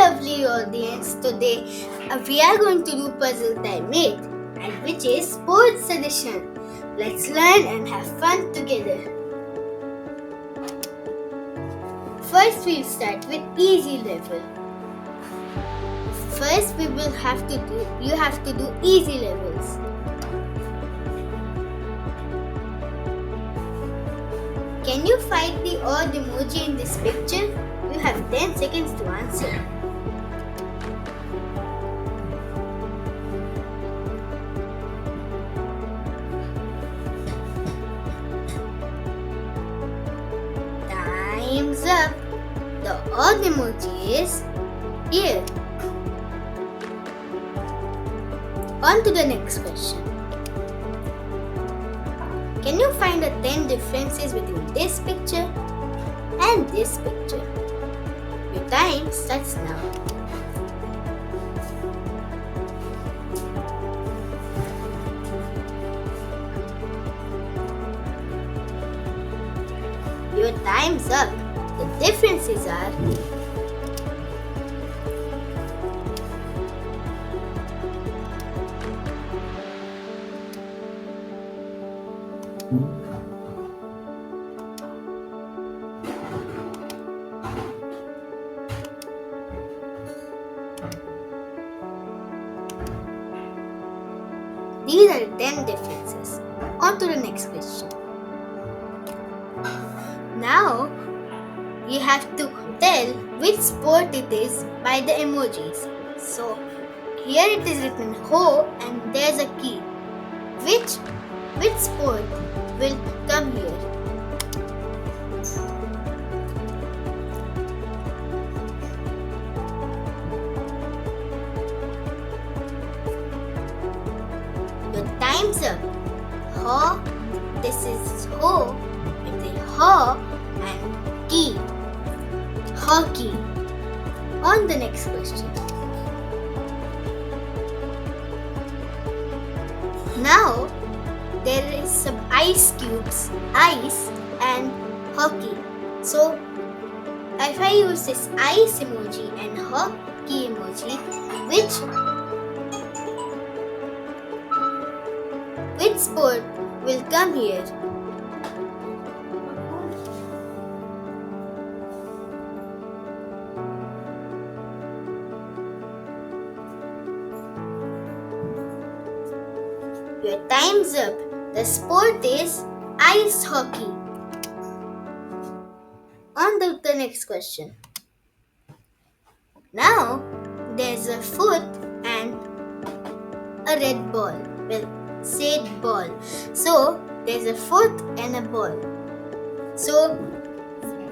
lovely audience. Today we are going to do puzzle time 8, and which is sports edition. Let's learn and have fun together. First we'll start with easy level. First you have to do easy levels. Can you find the odd emoji in this picture? You have 10 seconds to answer. Time's up. The odd emoji is here. On to the next question. Can you find the 10 differences between this picture and this picture? Your time starts now. Your time's up. The differences are these are 10 differences. On to the next question. Now you have to tell which sport it is by the emojis. So here it is written ho and there's a key. Which sport will come here? Your time's up. Ho, this is ho, and then ho and key. Hockey. On the next question. Now there is some ice cubes, ice and hockey. So if I use this ice emoji and hockey emoji, which sport will come here? Your time's up. The sport is ice hockey. On to the next question. Now there's a foot and a red ball. Well, said ball. So there's a foot and a ball. So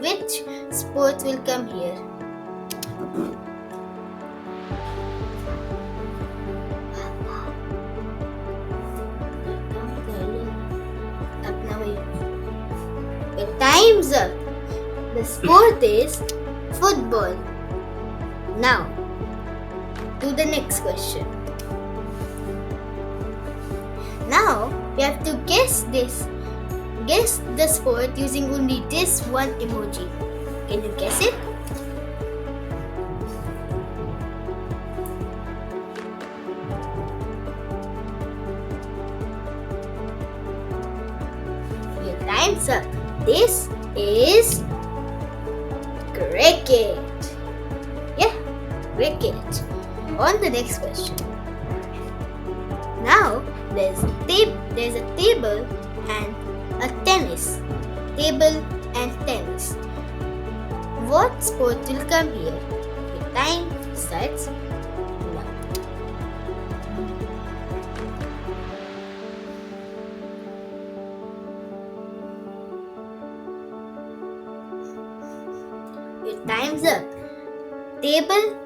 which sport will come here? Your time's up. The sport is football. Now, to the next question. Now, you have to guess the sport using only this one emoji. Can you guess it? Your time's up. This is cricket. Yeah, cricket. On the next question. Now there's a table and a tennis. Table and tennis. What sport will come here? The time starts now. Your time's up. Table,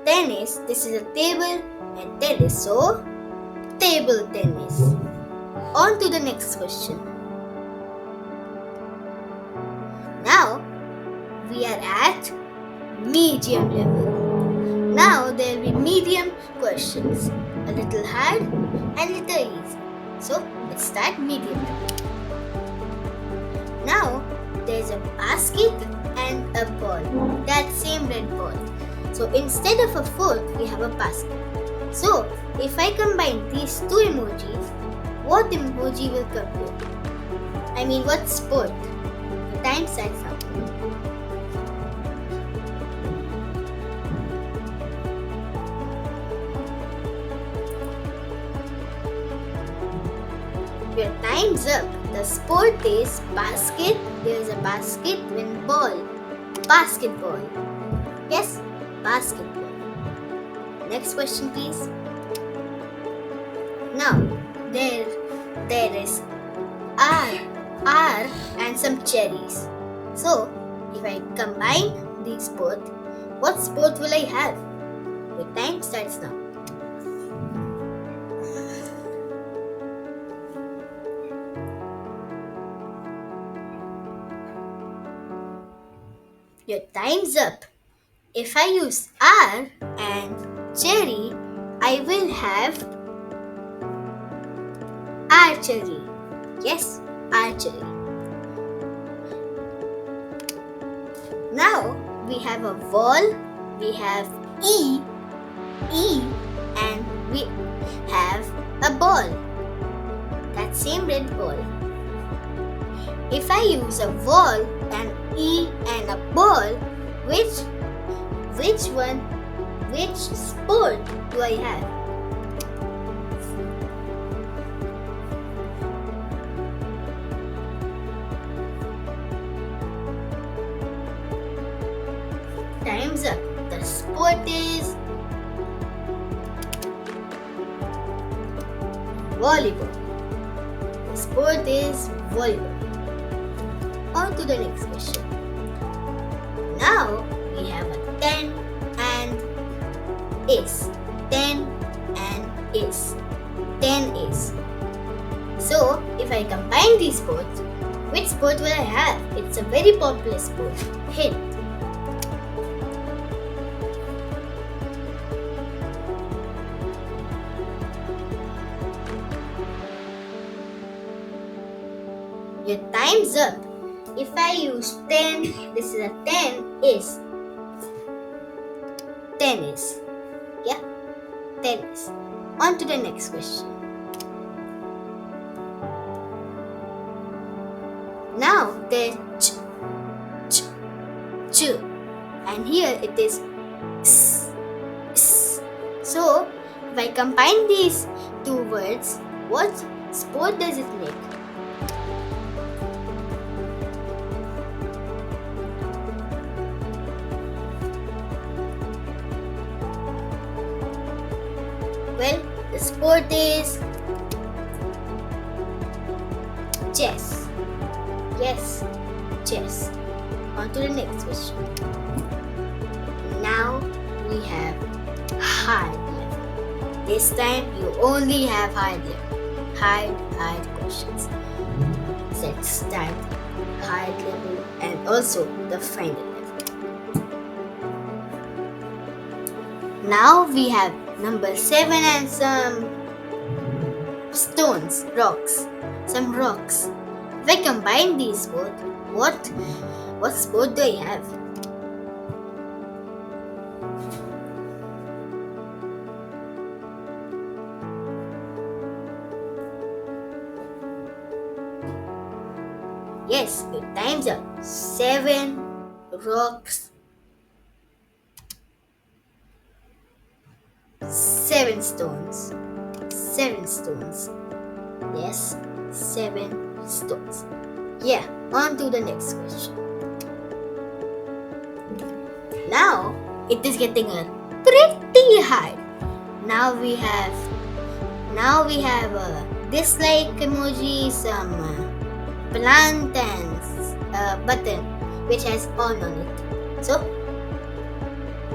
tennis. This is a table and tennis. So, table tennis. On to the next question. Now, we are at medium level. Now, there will be medium questions. A little hard and a little easy. So, let's start medium level. Now, there's a basket and a ball. That same red ball. So instead of a foot, we have a basket. So if I combine these two emojis, what emoji will come here? I mean, what sport? The time starts now. Your time's up. The sport is basket. There is a basket and ball. Basketball. Yes, basketball. Next question, please. Now, there is R and some cherries. So, if I combine these both, what sport will I have? The time starts now. Your time's up. If I use R and cherry, I will have archery. Yes, archery. Now we have a wall, we have E, and we have a ball. That same red ball. If I use a wall, an E and a ball, which sport do I have? Time's up. The sport is volleyball. The sport is volleyball. On to the next question. Now we have a 10 and is. 10 and is. 10 is. So if I combine these sports, which sport will I have? It's a very popular sport. Hint. Your time's up. If I use 10, this is a 10 is. Tennis. Yeah, tennis. On to the next question. Now there's ch, and here it is s, s. So if I combine these two words, what sport does it make? Well, the sport is chess. Yes, chess. On to the next question. Now we have hard level. This time you only have hard level. Hard questions. Let's start hard level and also the final level. Now we have number 7 and some stones, rocks. Some rocks. If I combine these both, what sport do I have? Yes, your time's up. 7 rocks. 7 stones. 7 stones. Yes, 7 stones. Yeah, on to the next question. Now it is getting a pretty hard. Now we have dislike emoji, some plant and button which has on it. So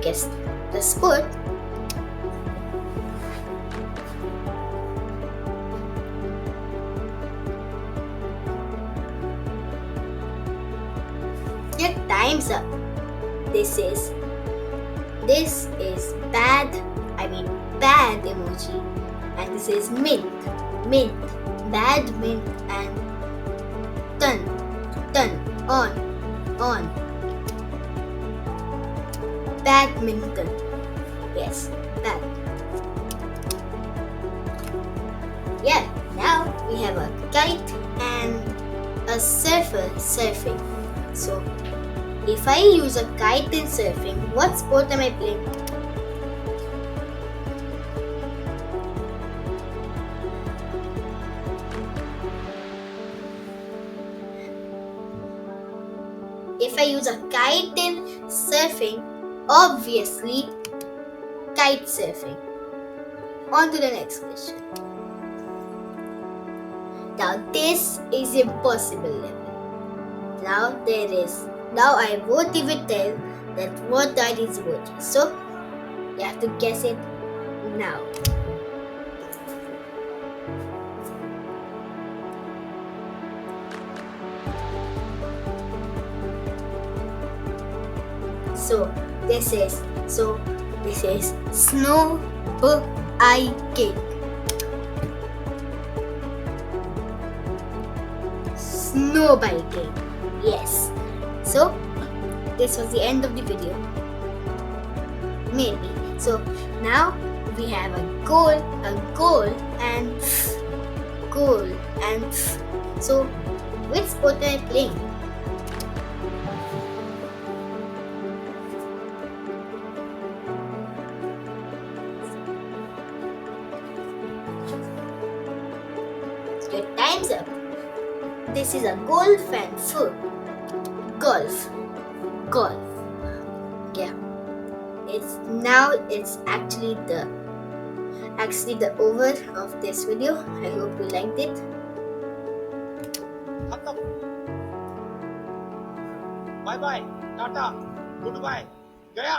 guess the sport. Your time's up. This is bad emoji, and this is mint, bad mint, and turn, on. Badminton. Yes, bad. Yeah, now we have a kite and a surfer surfing. So, if I use a kite in surfing, what sport am I playing? If I use a kite in surfing, obviously kite surfing. On to the next question. Now this is impossible level. Now I won't even tell that what are these emojis. So you have to guess it now. So this is snow eye cake. Snow biking. Yes. So this was the end of the video. Maybe. So now we have a goal, and goal, and so which sport am I playing? Your time's up. This is a golf and foot. Golf. Yeah. It's actually the over of this video. I hope you liked it. Bye bye tata goodbye गया